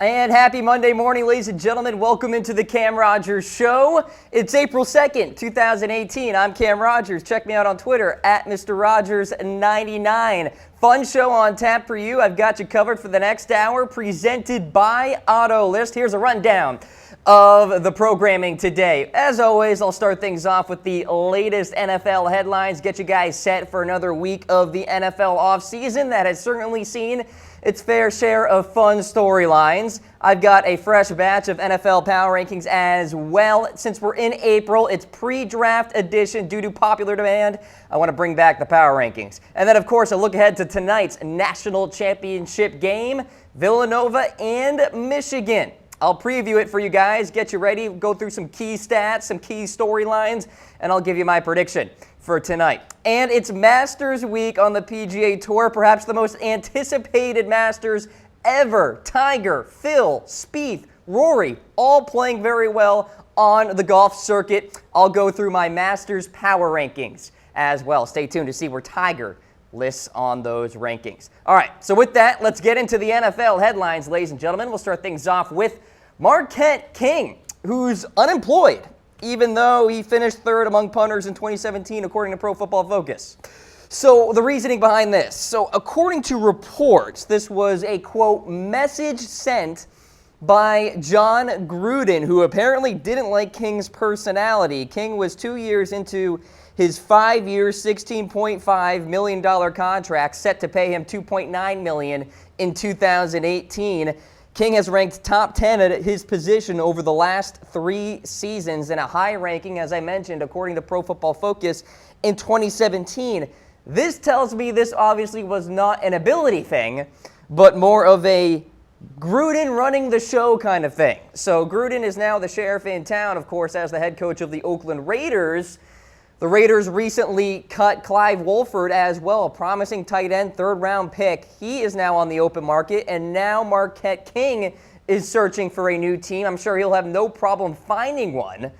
And happy Monday morning, ladies and gentlemen. Welcome into the Cam Rogers Show. It's April 2nd, 2018. I'm Cam Rogers. Check me out on Twitter at Mr. Rogers99. Fun show on tap for you. I've got you covered for the next hour, presented by AutoList. Here's a rundown of the programming today. As always, I'll start things off with the latest NFL headlines, get you guys set for another week of the NFL offseason that has certainly seen its fair share of fun storylines. I've got a fresh batch of NFL power rankings as well. Since we're in April, it's pre-draft edition due to popular demand. I want to bring back the power rankings. And then, of course, a look ahead to tonight's national championship game, Villanova and Michigan. I'll preview it for you guys, get you ready, go through some key stats, some key storylines, and I'll give you my prediction for tonight. And it's Masters Week on the PGA Tour, perhaps the most anticipated Masters ever. Tiger, Phil, Spieth, Rory, all playing very well on the golf circuit. I'll go through my Masters power rankings as well. Stay tuned to see where Tiger lists on those rankings. All right, so with that, let's get into the NFL headlines, ladies and gentlemen. We'll start things off with Marquette King, who's unemployed, even though he finished third among punters in 2017, according to Pro Football Focus. So the reasoning behind this. So according to reports, this was a, quote, message sent by John Gruden, who apparently didn't like King's personality. King was 2 years into his 5-year, $16.5 million contract, set to pay him $2.9 million in 2018. King has ranked top 10 at his position over the last 3 seasons, and a high ranking, as I mentioned, according to Pro Football Focus, in 2017. This tells me this obviously was not an ability thing, but more of a Gruden running the show kind of thing. So Gruden is now the sheriff in town, of course, as the head coach of the Oakland Raiders. The Raiders recently cut Clive Wolford as well, a promising tight end, third-round pick. He is now on the open market, and now Marquette King is searching for a new team. I'm sure he'll have no problem finding one.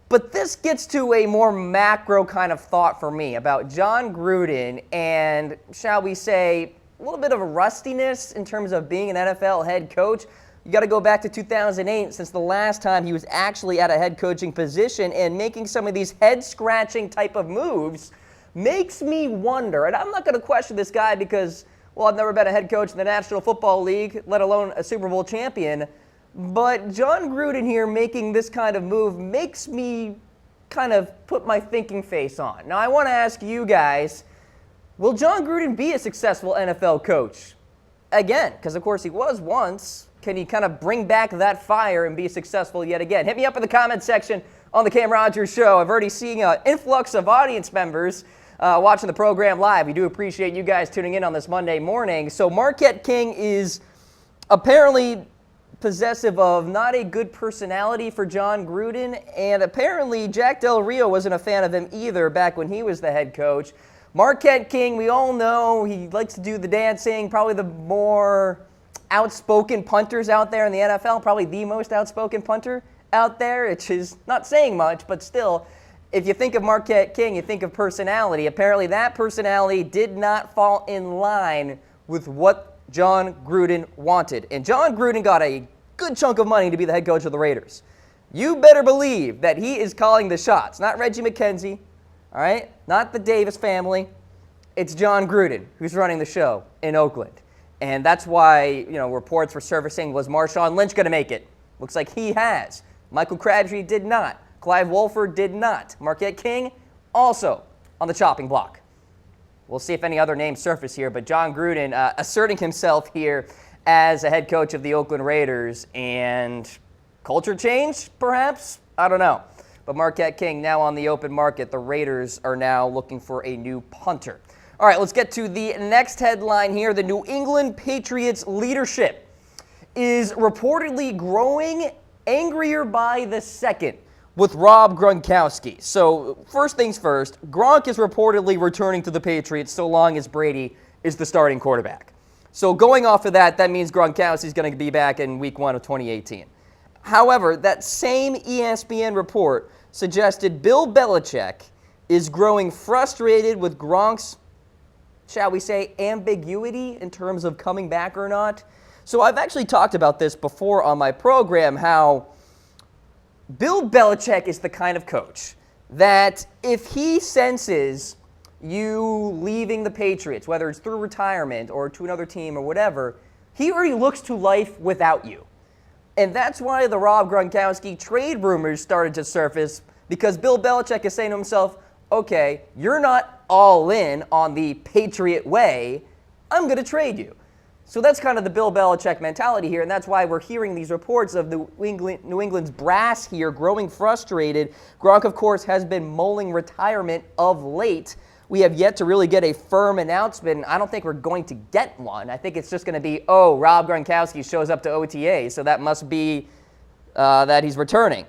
But this gets to a more macro kind of thought for me about John Gruden and, shall we say, a little bit of a rustiness in terms of being an NFL head coach. You got to go back to 2008 since the last time he was actually at a head coaching position, and making some of these head-scratching type of moves makes me wonder. And I'm not going to question this guy because, well, I've never been a head coach in the National Football League, let alone a Super Bowl champion. But John Gruden here making this kind of move makes me kind of put my thinking face on. Now, I want to ask you guys, will John Gruden be a successful NFL coach? Again, because of course he was once. Can he kind of bring back that fire and be successful yet again? Hit me up in the comments section on the Cam Rogers Show. I've already seen an influx of audience members watching the program live. We do appreciate you guys tuning in on this Monday morning. So Marquette King is apparently possessive of not a good personality for John Gruden, and apparently Jack Del Rio wasn't a fan of him either back when he was the head coach. Marquette King, we all know he likes to do the dancing, probably the more outspoken punters out there in the NFL, probably the most outspoken punter out there, which is not saying much, but still, if you think of Marquette King, you think of personality. Apparently that personality did not fall in line with what John Gruden wanted. And John Gruden got a good chunk of money to be the head coach of the Raiders. You better believe that he is calling the shots. Not Reggie McKenzie, all right? Not the Davis family. It's John Gruden who's running the show in Oakland. And that's why, reports were surfacing, was Marshawn Lynch going to make it? Looks like he has. Michael Crabtree did not. Clive Wolford did not. Marquette King also on the chopping block. We'll see if any other names surface here, but John Gruden asserting himself here as a head coach of the Oakland Raiders. And culture change, perhaps? I don't know. But Marquette King now on the open market. The Raiders are now looking for a new punter. All right, let's get to the next headline here. The New England Patriots leadership is reportedly growing angrier by the second with Rob Gronkowski. So first things first, Gronk is reportedly returning to the Patriots so long as Brady is the starting quarterback. So going off of that, that means Gronkowski is going to be back in week 1 of 2018. However, that same ESPN report suggested Bill Belichick is growing frustrated with Gronk's, shall we say, ambiguity in terms of coming back or not. So I've actually talked about this before on my program, how Bill Belichick is the kind of coach that if he senses you leaving the Patriots, whether it's through retirement or to another team or whatever, he already looks to life without you. And that's why the Rob Gronkowski trade rumors started to surface, because Bill Belichick is saying to himself, okay, you're not all in on the Patriot way, I'm going to trade you. So that's kind of the Bill Belichick mentality here, and that's why we're hearing these reports of New England's brass here growing frustrated. Gronk, of course, has been mulling retirement of late. We have yet to really get a firm announcement. I don't think we're going to get one. I think it's just going to be, oh, Rob Gronkowski shows up to OTA, so that must be that he's returning.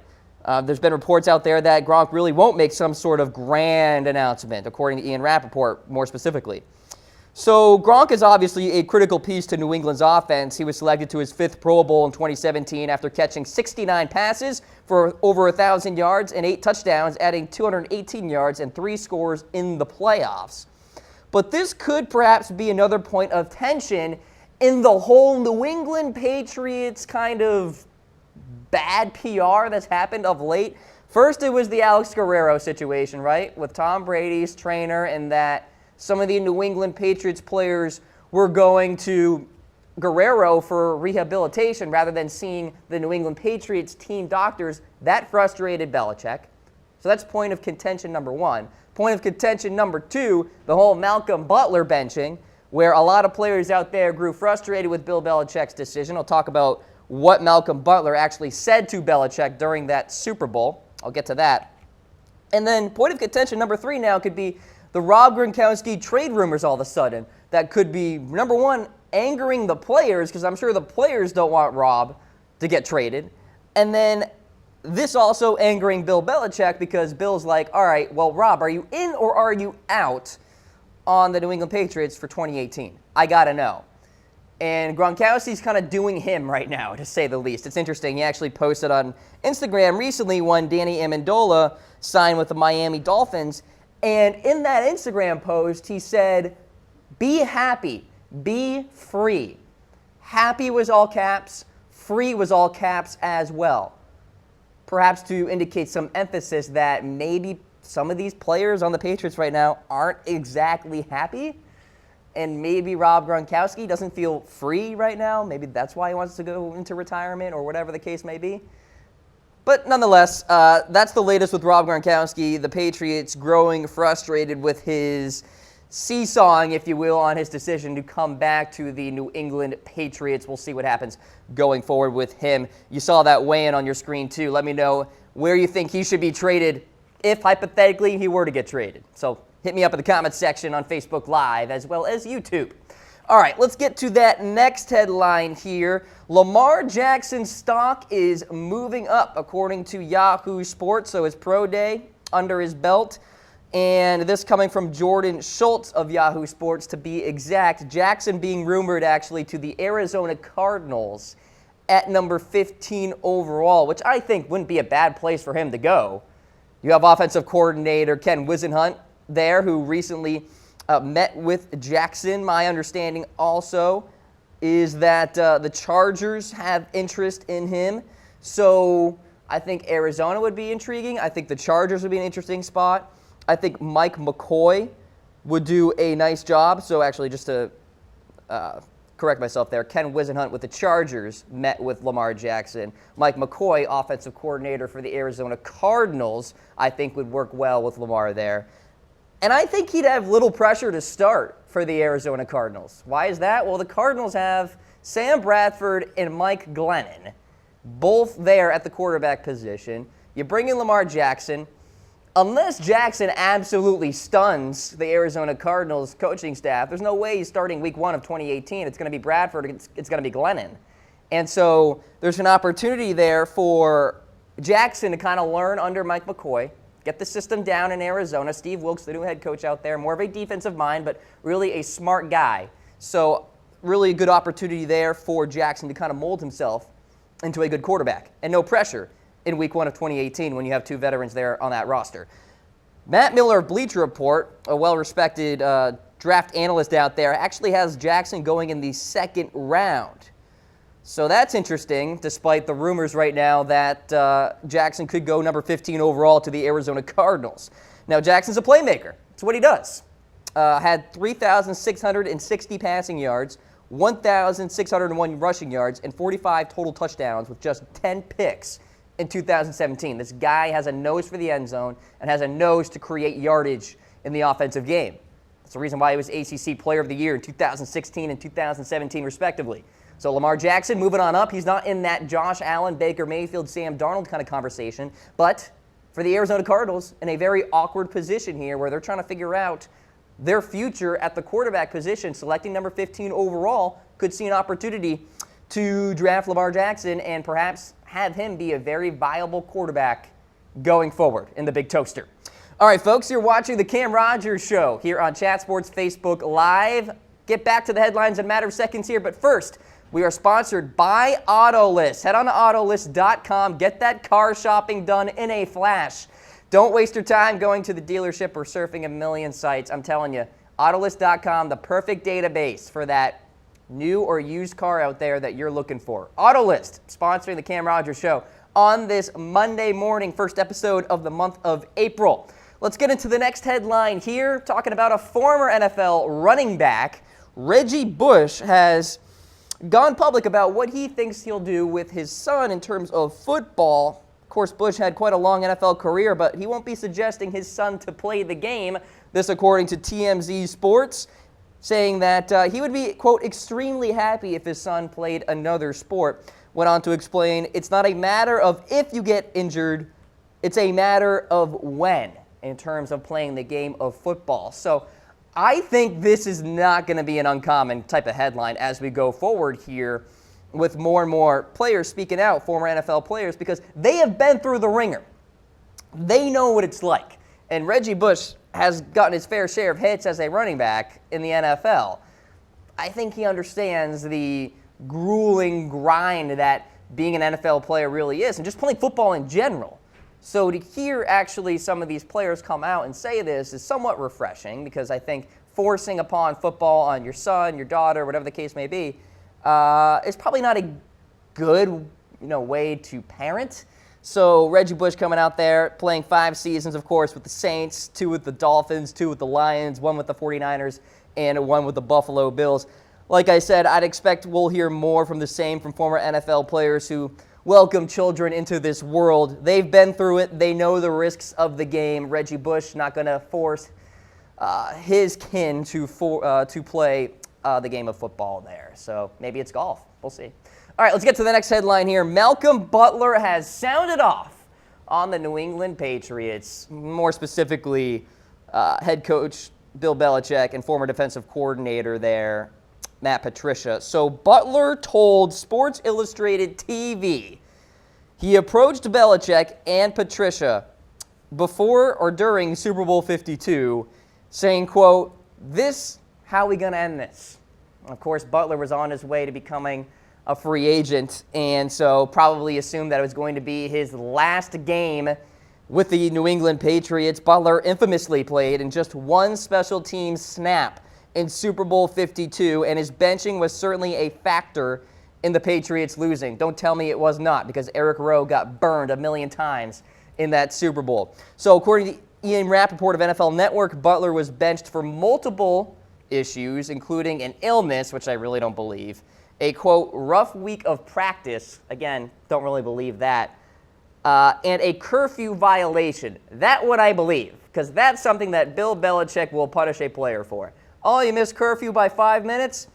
There's been reports out there that Gronk really won't make some sort of grand announcement, according to Ian Rappaport more specifically. So Gronk is obviously a critical piece to New England's offense. He was selected to his 5th Pro Bowl in 2017 after catching 69 passes for over 1,000 yards and 8 touchdowns, adding 218 yards and 3 scores in the playoffs. But this could perhaps be another point of tension in the whole New England Patriots kind of bad PR that's happened of late. First, it was the Alex Guerrero situation, right, with Tom Brady's trainer, and that some of the New England Patriots players were going to Guerrero for rehabilitation rather than seeing the New England Patriots team doctors. That frustrated Belichick. So that's point of contention number 1. Point of contention number 2, the whole Malcolm Butler benching, where a lot of players out there grew frustrated with Bill Belichick's decision. I'll talk about what Malcolm Butler actually said to Belichick during that Super Bowl. I'll get to that. And then point of contention number 3 now could be the Rob Gronkowski trade rumors all of a sudden. That could be, number 1, angering the players, because I'm sure the players don't want Rob to get traded. And then this also angering Bill Belichick, because Bill's like, all right, well, Rob, are you in or are you out on the New England Patriots for 2018? I got to know. And Gronkowski's kind of doing him right now, to say the least. It's interesting. He actually posted on Instagram recently when Danny Amendola signed with the Miami Dolphins. And in that Instagram post, he said, be happy, be free. Happy was all caps, free was all caps as well. Perhaps to indicate some emphasis that maybe some of these players on the Patriots right now aren't exactly happy. And maybe Rob Gronkowski doesn't feel free right now. Maybe that's why he wants to go into retirement or whatever the case may be. But nonetheless, that's the latest with Rob Gronkowski. The Patriots growing frustrated with his seesawing, if you will, on his decision to come back to the New England Patriots. We'll see what happens going forward with him. You saw that weigh-in on your screen, too. Let me know where you think he should be traded if, hypothetically, he were to get traded. So hit me up in the comments section on Facebook Live as well as YouTube. All right, let's get to that next headline here. Lamar Jackson's stock is moving up, according to Yahoo Sports. So his pro day under his belt. And this coming from Jordan Schultz of Yahoo Sports, to be exact. Jackson being rumored actually to the Arizona Cardinals at number 15 overall, which I think wouldn't be a bad place for him to go. You have offensive coordinator Ken Whisenhunt there, who recently met with Jackson. My understanding also is that the Chargers have interest in him. So I think Arizona would be intriguing. I think the Chargers would be an interesting spot. I think Mike McCoy would do a nice job. So actually, just to correct myself there, Ken Whisenhunt with the Chargers met with Lamar Jackson. Mike McCoy, offensive coordinator for the Arizona Cardinals, I think would work well with Lamar there. And I think he'd have little pressure to start for the Arizona Cardinals. Why is that? Well, the Cardinals have Sam Bradford and Mike Glennon, both there at the quarterback position. You bring in Lamar Jackson. Unless Jackson absolutely stuns the Arizona Cardinals coaching staff, there's no way he's starting week 1 of 2018. It's going to be Bradford. It's going to be Glennon. And so there's an opportunity there for Jackson to kind of learn under Mike McCoy, get the system down in Arizona. Steve Wilkes, the new head coach out there, more of a defensive mind, but really a smart guy. So really a good opportunity there for Jackson to kind of mold himself into a good quarterback. And no pressure in week 1 of 2018 when you have 2 veterans there on that roster. Matt Miller of Bleacher Report, a well-respected draft analyst out there, actually has Jackson going in the 2nd round. So that's interesting, despite the rumors right now that Jackson could go number 15 overall to the Arizona Cardinals. Now, Jackson's a playmaker. It's what he does. Had 3,660 passing yards, 1,601 rushing yards, and 45 total touchdowns with just 10 picks in 2017. This guy has a nose for the end zone and has a nose to create yardage in the offensive game. That's the reason why he was ACC Player of the Year in 2016 and 2017, respectively. So Lamar Jackson moving on up. He's not in that Josh Allen, Baker Mayfield, Sam Darnold kind of conversation, but for the Arizona Cardinals in a very awkward position here where they're trying to figure out their future at the quarterback position, selecting number 15 overall, could see an opportunity to draft Lamar Jackson and perhaps have him be a very viable quarterback going forward in the Big Toaster. All right, folks, you're watching the Cam Rogers Show here on Chat Sports Facebook Live. Get back to the headlines in a matter of seconds here, but first, we are sponsored by Autolist. Head on to Autolist.com. Get that car shopping done in a flash. Don't waste your time going to the dealership or surfing a million sites. I'm telling you, Autolist.com, the perfect database for that new or used car out there that you're looking for. Autolist, sponsoring the Cam Rogers Show on this Monday morning, first episode of the month of April. Let's get into the next headline here, talking about a former NFL running back. Reggie Bush has gone public about what he thinks he'll do with his son in terms of football. Of course, Bush had quite a long NFL career, but he won't be suggesting his son to play the game. This according to TMZ Sports, saying that he would be, quote, extremely happy if his son played another sport. Went on to explain, it's not a matter of if you get injured, it's a matter of when in terms of playing the game of football. So I think this is not going to be an uncommon type of headline as we go forward here with more and more players speaking out, former NFL players, because they have been through the ringer. They know what it's like. And Reggie Bush has gotten his fair share of hits as a running back in the NFL. I think he understands the grueling grind that being an NFL player really is, and just playing football in general. So to hear actually some of these players come out and say this is somewhat refreshing, because I think forcing upon football on your son, your daughter, whatever the case may be, is probably not a good way to parent. So Reggie Bush coming out there, playing 5 seasons, of course, with the Saints, 2 with the Dolphins, 2 with the Lions, 1 with the 49ers, and 1 with the Buffalo Bills. Like I said, I'd expect we'll hear more from the same from former NFL players who welcome children into this world. They've been through it. They know the risks of the game. Reggie Bush not going to force his kin to play the game of football there. So maybe it's golf. We'll see. All right, let's get to the next headline here. Malcolm Butler has sounded off on the New England Patriots, more specifically head coach Bill Belichick and former defensive coordinator there, Matt Patricia. So Butler told Sports Illustrated TV he approached Belichick and Patricia before or during Super Bowl 52 saying, quote, "This, how we gonna end this?" Of course, Butler was on his way to becoming a free agent, and so probably assumed that it was going to be his last game with the New England Patriots. Butler infamously played in just one special teams snap in Super Bowl 52, and his benching was certainly a factor in the Patriots losing. Don't tell me it was not, because Eric Rowe got burned a million times in that Super Bowl. So according to Ian Rappaport of NFL Network, Butler was benched for multiple issues, including an illness, which I really don't believe, a, quote, rough week of practice, again, don't really believe that, and a curfew violation. That what I believe, because that's something that Bill Belichick will punish a player for. Oh, you missed curfew by 5 minutes?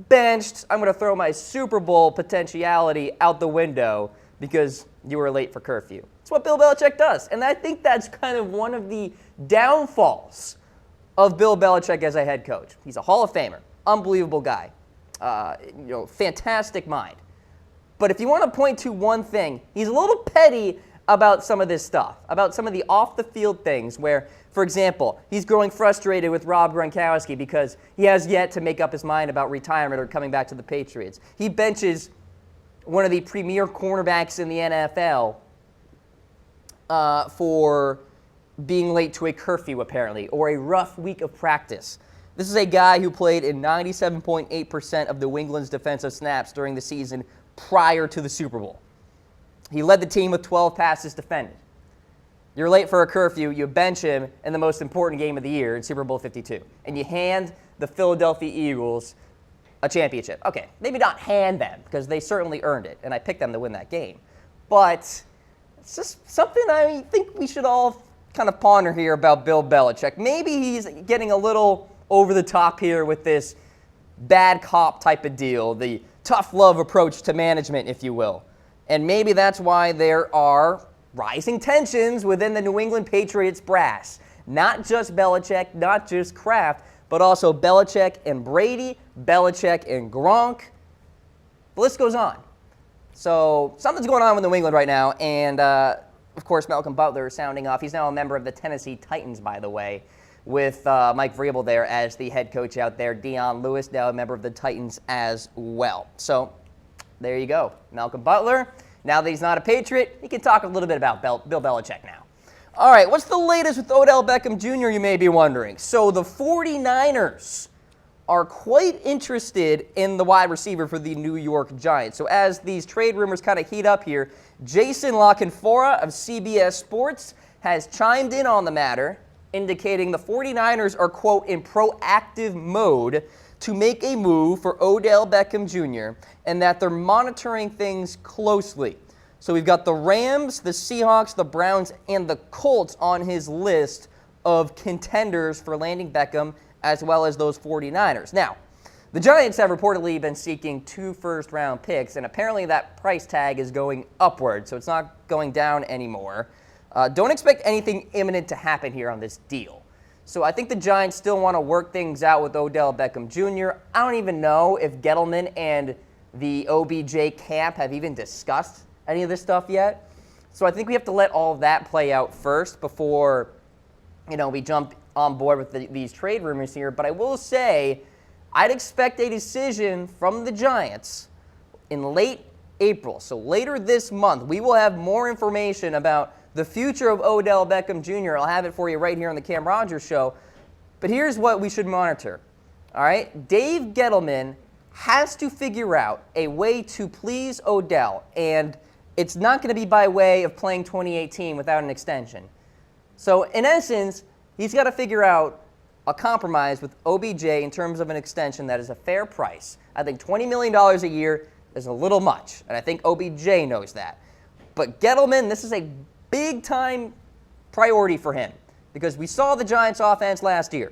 Benched. I'm going to throw my Super Bowl potentiality out the window because you were late for curfew. That's what Bill Belichick does. And I think that's kind of one of the downfalls of Bill Belichick as a head coach. He's a Hall of Famer. Unbelievable guy. Fantastic mind. But if you want to point to one thing, he's a little petty about some of this stuff, about some of the off-the-field things where, for example, he's growing frustrated with Rob Gronkowski because he has yet to make up his mind about retirement or coming back to the Patriots. He benches one of the premier cornerbacks in the NFL for being late to a curfew, apparently, or a rough week of practice. This is a guy who played in 97.8% of New England's defensive snaps during the season prior to the Super Bowl. He led the team with 12 passes defended. You're late for a curfew, you bench him in the most important game of the year in Super Bowl 52, and you hand the Philadelphia Eagles a championship. Okay, maybe not hand them, because they certainly earned it, and I picked them to win that game. But it's just something I think we should all kind of ponder here about Bill Belichick. Maybe he's getting a little over the top here with this bad cop type of deal, the tough love approach to management, if you will. And maybe that's why there are rising tensions within the New England Patriots brass. Not just Belichick, not just Kraft, but also Belichick and Brady, Belichick and Gronk. The list goes on. So something's going on with New England right now, and of course Malcolm Butler is sounding off. He's now a member of the Tennessee Titans, by the way, with Mike Vrabel there as the head coach out there. Dion Lewis, now a member of the Titans as well. So there you go. Malcolm Butler. Now that he's not a Patriot, he can talk a little bit about Bill Belichick now. All right, what's the latest with Odell Beckham Jr., you may be wondering? So the 49ers are quite interested in the wide receiver for the New York Giants. So as these trade rumors kind of heat up here, Jason La Canfora of CBS Sports has chimed in on the matter, indicating the 49ers are, quote, in proactive mode to make a move for Odell Beckham Jr., and that they're monitoring things closely. So we've got the Rams, the Seahawks, the Browns, and the Colts on his list of contenders for landing Beckham, as well as those 49ers. Now, the Giants have reportedly been seeking 2 first-round picks, and apparently that price tag is going upward, so it's not going down anymore. Don't expect anything imminent to happen here on this deal. So I think the Giants still want to work things out with Odell Beckham Jr. I don't even know if Gettleman and the OBJ camp have even discussed any of this stuff yet. So I think we have to let all of that play out first before, we jump on board with these trade rumors here. But I will say, I'd expect a decision from the Giants in late April. So later this month, we will have more information about the future of Odell Beckham Jr. I'll have it for you right here on the Cam Rogers Show. But here's what we should monitor. All right? Dave Gettleman has to figure out a way to please Odell, and it's not going to be by way of playing 2018 without an extension. So in essence, he's got to figure out a compromise with OBJ in terms of an extension that is a fair price. I think $20 million a year is a little much, and I think OBJ knows that. But Gettleman, this is a big-time priority for him because we saw the Giants' offense last year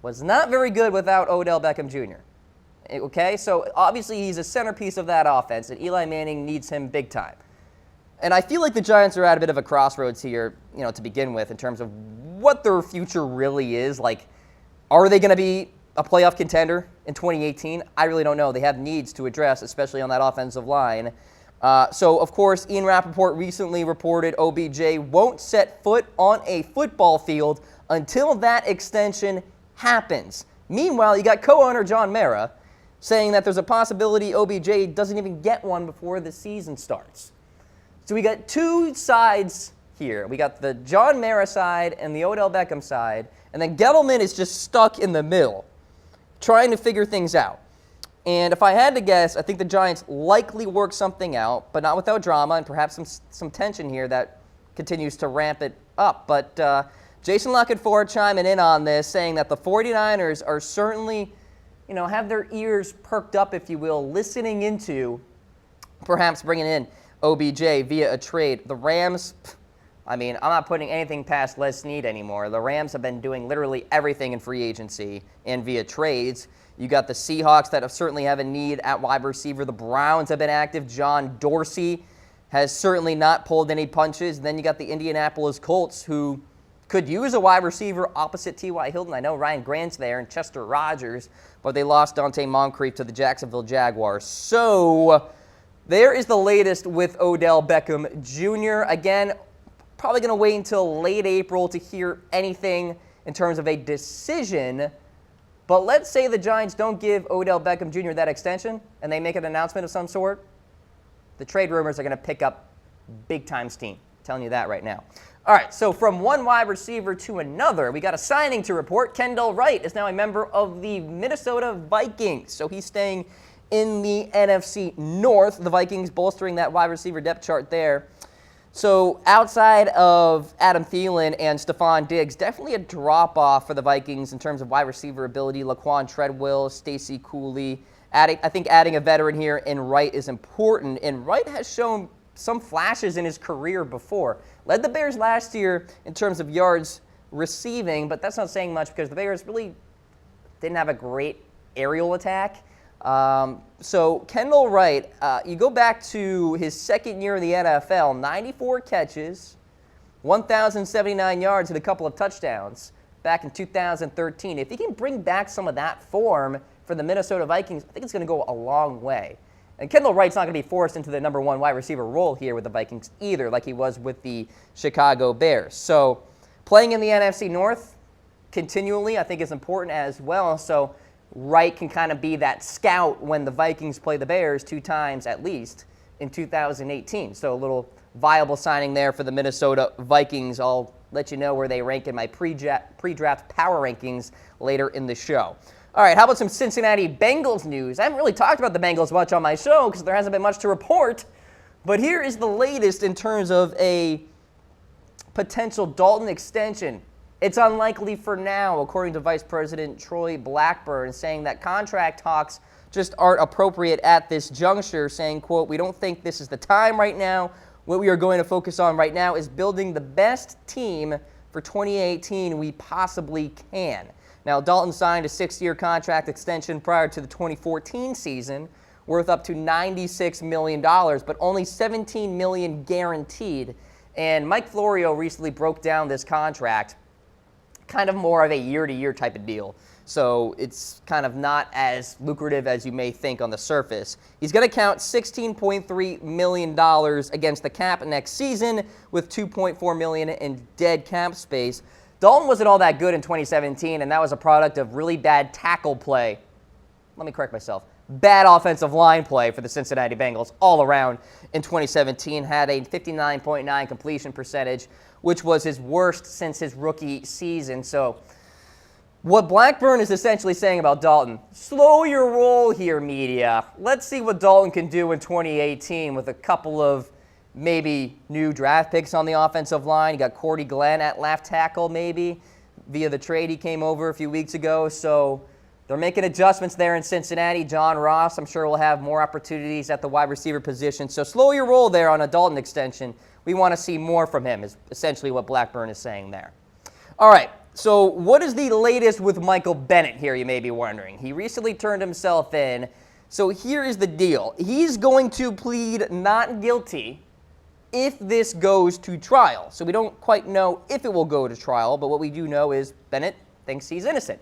was not very good without Odell Beckham Jr. Okay, so obviously he's a centerpiece of that offense, and Eli Manning needs him big time. And I feel like the Giants are at a bit of a crossroads here, to begin with, in terms of what their future really is. Like, are they going to be a playoff contender in 2018? I really don't know. They have needs to address, especially on that offensive line. So, of course, Ian Rappaport recently reported OBJ won't set foot on a football field until that extension happens. Meanwhile, you got co-owner John Mara saying that there's a possibility OBJ doesn't even get one before the season starts. So we got two sides here. We got the John Mara side and the Odell Beckham side, and then Gettleman is just stuck in the middle, trying to figure things out. And if I had to guess, I think the Giants likely work something out, but not without drama and perhaps some tension here that continues to ramp it up. But Jason La Canfora chiming in on this, saying that the 49ers are certainly, have their ears perked up, if you will, listening into perhaps bringing in OBJ via a trade. The Rams, I'm not putting anything past Les Snead anymore. The Rams have been doing literally everything in free agency and via trades. You got the Seahawks that certainly have a need at wide receiver. The Browns have been active. John Dorsey has certainly not pulled any punches. And then you got the Indianapolis Colts, who could use a wide receiver opposite T.Y. Hilton. I know Ryan Grant's there and Chester Rogers, but they lost Dante Moncrief to the Jacksonville Jaguars. So there is the latest with Odell Beckham Jr. Again, probably going to wait until late April to hear anything in terms of a decision. But let's say the Giants don't give Odell Beckham Jr. that extension and they make an announcement of some sort. The trade rumors are going to pick up big-time steam. I'm telling you that right now. All right, so from one wide receiver to another, we got a signing to report. Kendall Wright is now a member of the Minnesota Vikings. So he's staying in the NFC North. The Vikings bolstering that wide receiver depth chart there. So outside of Adam Thielen and Stephon Diggs, definitely a drop-off for the Vikings in terms of wide receiver ability. Laquan Treadwell, Stacey Cooley. I think adding a veteran here in Wright is important, and Wright has shown some flashes in his career before. Led the Bears last year in terms of yards receiving, but that's not saying much because the Bears really didn't have a great aerial attack. So Kendall Wright, you go back to his second year in the NFL, 94 catches, 1,079 yards and a couple of touchdowns back in 2013. If he can bring back some of that form for the Minnesota Vikings, I think it's going to go a long way. And Kendall Wright's not going to be forced into the number one wide receiver role here with the Vikings either, like he was with the Chicago Bears. So playing in the NFC North continually, I think, is important as well. So Wright can kind of be that scout when the Vikings play the Bears 2 times at least in 2018. So a little viable signing there for the Minnesota Vikings. I'll let you know where they rank in my pre-draft power rankings later in the show. All right, how about some Cincinnati Bengals news? I haven't really talked about the Bengals much on my show because there hasn't been much to report. But here is the latest in terms of a potential Dalton extension. It's unlikely for now, according to Vice President Troy Blackburn, saying that contract talks just aren't appropriate at this juncture, saying, quote, "We don't think this is the time right now. What we are going to focus on right now is building the best team for 2018 we possibly can." Now, Dalton signed a 6-year contract extension prior to the 2014 season, worth up to $96 million, but only $17 million guaranteed. And Mike Florio recently broke down this contract, kind of more of a year-to-year type of deal. So it's kind of not as lucrative as you may think on the surface. He's going to count $16.3 million against the cap next season with $2.4 million in dead cap space. Dalton wasn't all that good in 2017, and that was a product of really bad tackle play. Let me correct myself. Bad offensive line play for the Cincinnati Bengals all around in 2017. Had a 59.9 completion percentage, which was his worst since his rookie season. So what Blackburn is essentially saying about Dalton, slow your roll here, media. Let's see what Dalton can do in 2018 with a couple of maybe new draft picks on the offensive line. You got Cordy Glenn at left tackle maybe via the trade he came over a few weeks ago. So they're making adjustments there in Cincinnati. John Ross, I'm sure, will have more opportunities at the wide receiver position. So slow your roll there on a Dalton extension. We want to see more from him is essentially what Blackburn is saying there. All right, so what is the latest with Michael Bennett here, you may be wondering? He recently turned himself in. So here is the deal. He's going to plead not guilty if this goes to trial. So we don't quite know if it will go to trial, but what we do know is Bennett thinks he's innocent.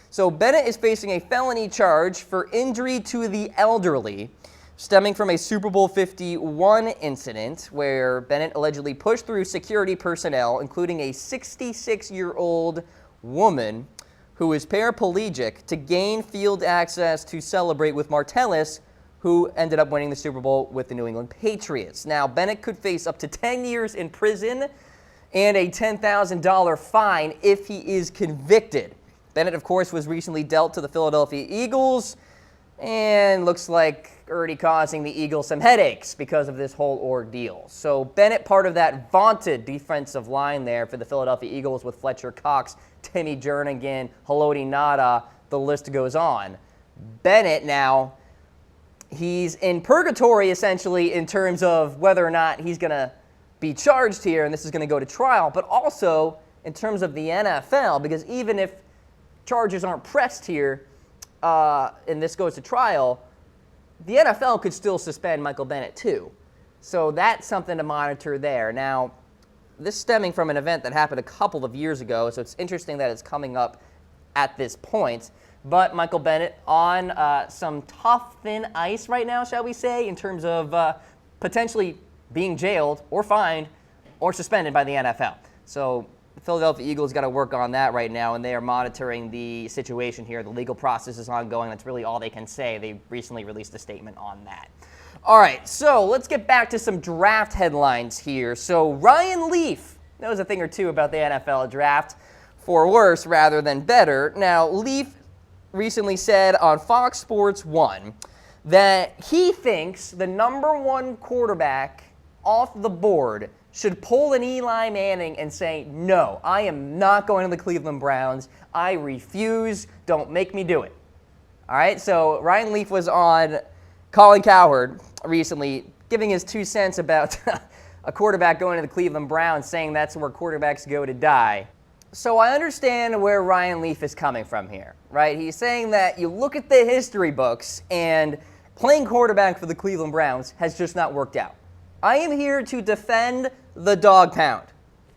So Bennett is facing a felony charge for injury to the elderly, stemming from a Super Bowl 51 incident where Bennett allegedly pushed through security personnel, including a 66-year-old woman who is paraplegic, to gain field access to celebrate with Martellus, who ended up winning the Super Bowl with the New England Patriots. Now, Bennett could face up to 10 years in prison and a $10,000 fine if he is convicted. Bennett, of course, was recently dealt to the Philadelphia Eagles and looks like already causing the Eagles some headaches because of this whole ordeal. So Bennett, part of that vaunted defensive line there for the Philadelphia Eagles with Fletcher Cox, Timmy Jernigan, Haloti Ngata, the list goes on. Bennett now, he's in purgatory essentially in terms of whether or not he's going to be charged here and this is going to go to trial, but also in terms of the NFL, because even if charges aren't pressed here and this goes to trial, the NFL could still suspend Michael Bennett too. So that's something to monitor there. Now, this stemming from an event that happened a couple of years ago, so it's interesting that it's coming up at this point. But Michael Bennett on some tough, thin ice right now, shall we say, in terms of potentially being jailed or fined or suspended by the NFL. So the Philadelphia Eagles got to work on that right now, and they are monitoring the situation here. The legal process is ongoing. That's really all they can say. They recently released a statement on that. All right, so let's get back to some draft headlines here. So Ryan Leaf knows a thing or two about the NFL draft, for worse rather than better. Now, Leaf recently said on Fox Sports 1 that he thinks the number one quarterback off the board should pull an Eli Manning and say, no, I am not going to the Cleveland Browns. I refuse. Don't make me do it. All right, so Ryan Leaf was on Colin Cowherd recently giving his 2 cents about a quarterback going to the Cleveland Browns, saying that's where quarterbacks go to die. So I understand where Ryan Leaf is coming from here, right? He's saying that you look at the history books and playing quarterback for the Cleveland Browns has just not worked out. I am here to defend the dog pound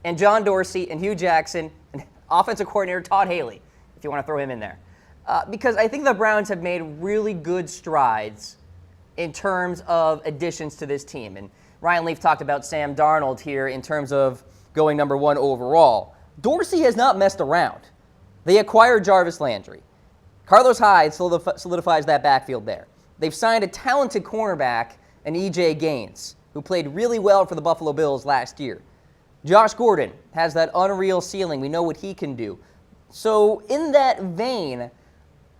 and John Dorsey and Hugh Jackson and offensive coordinator Todd Haley, if you want to throw him in there. Because I think the Browns have made really good strides in terms of additions to this team. And Ryan Leaf talked about Sam Darnold here in terms of going number 1 overall. Dorsey has not messed around. They acquired Jarvis Landry. Carlos Hyde solidifies that backfield there. They've signed a talented cornerback in E.J. Gaines, who played really well for the Buffalo Bills last year. Josh Gordon has that unreal ceiling. We know what he can do. So in that vein,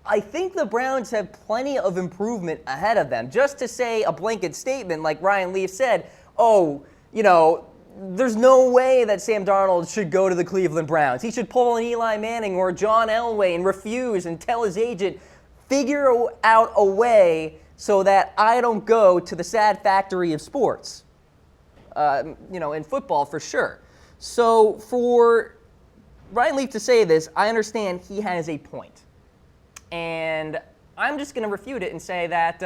I think the Browns have plenty of improvement ahead of them. Just to say a blanket statement like Ryan Leaf said, there's no way that Sam Darnold should go to the Cleveland Browns. He should pull an Eli Manning or John Elway and refuse and tell his agent, figure out a way so that I don't go to the sad factory of sports, in football for sure. So for Ryan Leaf to say this, I understand he has a point. And I'm just going to refute it and say that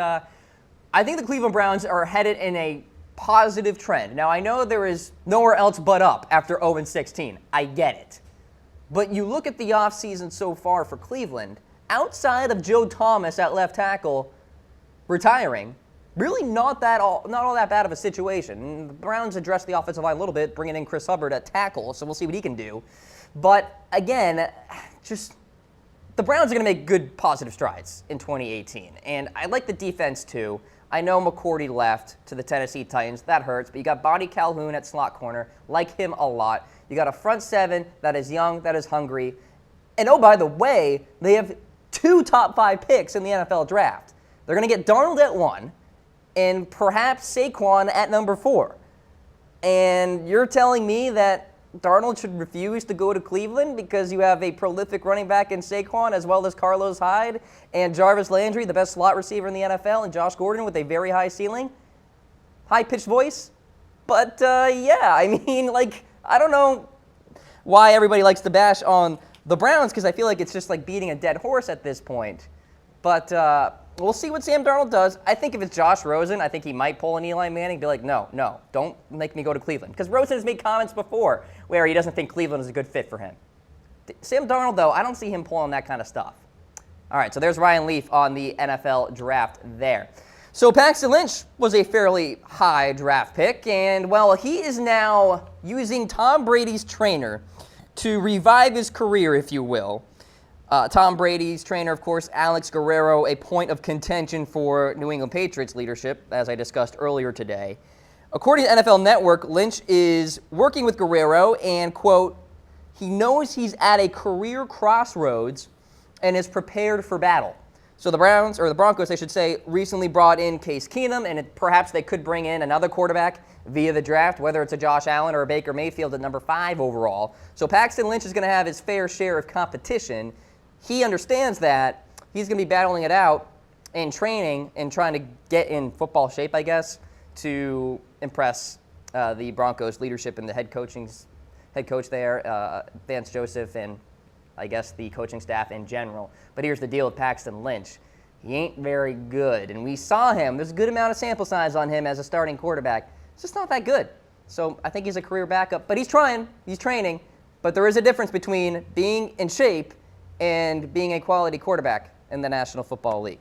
I think the Cleveland Browns are headed in a positive trend. Now, I know there is nowhere else but up after 0-16. I get it. But you look at the offseason so far for Cleveland, outside of Joe Thomas at left tackle retiring, really not all that bad of a situation. The Browns addressed the offensive line a little bit, bringing in Chris Hubbard at tackle, so we'll see what he can do. But again, the Browns are going to make good positive strides in 2018. And I like the defense too. I know McCourty left to the Tennessee Titans. That hurts. But you got Bonnie Calhoun at slot corner. Like him a lot. You got a front seven that is young, that is hungry. And oh, by the way, they have 2 top 5 picks in the NFL draft. They're going to get Darnold at 1 and perhaps Saquon at number 4. And you're telling me that Darnold should refuse to go to Cleveland because you have a prolific running back in Saquon as well as Carlos Hyde and Jarvis Landry, the best slot receiver in the NFL, and Josh Gordon with a very high ceiling, high-pitched voice. But, I don't know why everybody likes to bash on the Browns because I feel like it's just like beating a dead horse at this point. But we'll see what Sam Darnold does. I think if it's Josh Rosen, I think he might pull an Eli Manning and be like, no, don't make me go to Cleveland. Because Rosen has made comments before where he doesn't think Cleveland is a good fit for him. Sam Darnold, though, I don't see him pulling that kind of stuff. All right, so there's Ryan Leaf on the NFL draft there. So Paxton Lynch was a fairly high draft pick, and, well, he is now using Tom Brady's trainer to revive his career, if you will. Tom Brady's trainer, of course, Alex Guerrero, a point of contention for New England Patriots leadership, as I discussed earlier today. According to NFL Network, Lynch is working with Guerrero and, quote, he knows he's at a career crossroads and is prepared for battle. So the Broncos, I should say, recently brought in Case Keenum, and perhaps they could bring in another quarterback via the draft, whether it's a Josh Allen or a Baker Mayfield at number 5 overall. So Paxton Lynch is going to have his fair share of competition. He understands that. He's going to be battling it out in training and trying to get in football shape, I guess, to impress the Broncos leadership and the head coach there, Vance Joseph, and I guess the coaching staff in general. But here's the deal with Paxton Lynch. He ain't very good. And we saw him. There's a good amount of sample size on him as a starting quarterback. It's just not that good. So I think he's a career backup. But he's trying. He's training. But there is a difference between being in shape and being a quality quarterback in the National Football League.